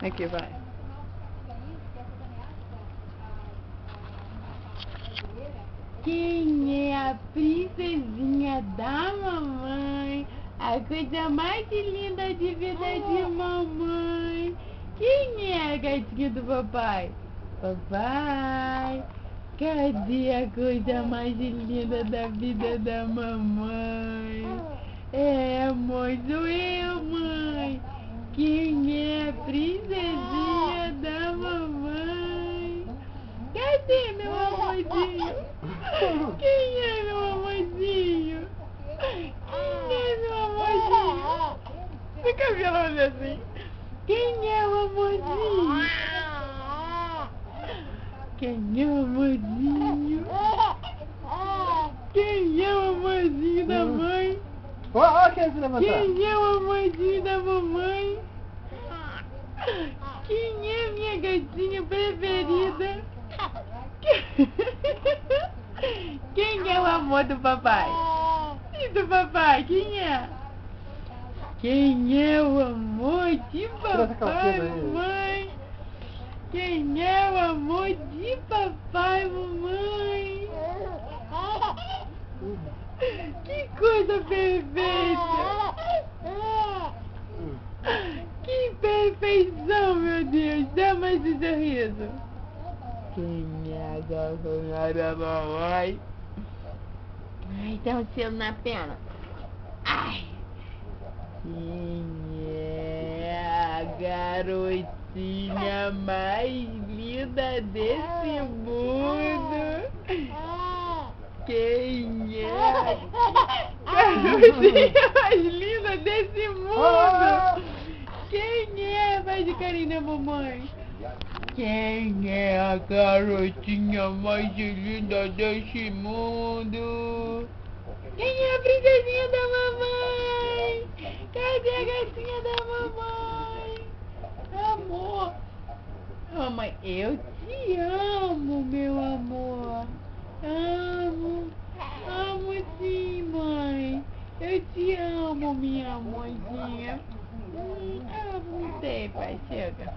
Aqui, vai. Quem é a princesinha da mamãe? A coisa mais linda de vida de mamãe. Quem é a gatinha do papai? Papai, cadê a coisa mais linda da vida da mamãe? É, amor, sou eu, mãe. Quem é a princesinha da mamãe? Cadê meu amorzinho? Quem é meu amorzinho? Quem é meu amorzinho? Seu cabelo olha assim. Quem é o amorzinho? Quem é o amorzinho? Quem é o amorzinho da mãe? Ó, quem se levantar? Quem é o amorzinho da mamãe? Quem é minha gatinha preferida? Quem é o amor do papai? E do papai, quem é? Quem é o amor de papai, mamãe? Quem é o amor de papai, mamãe? Que coisa perfeita! Que perfeição, meu Deus! Dá mais um sorriso! Quem é a gatinha da mamãe? Ai, dá um selo na perna. Ai! Quem é a garotinha mais linda desse mundo? Quem é a garotinha mais linda desse mundo? Quem é? Vai de carinho na mamãe. Quem é a garotinha mais linda desse mundo? Quem é a princesinha da mamãe? Cadê a gatinha da mamãe? Amor. Mamãe, eu te amo, meu amor. Amo. Amo sim, mãe. Eu te amo, minha mãezinha. Não sei, pai. Chega.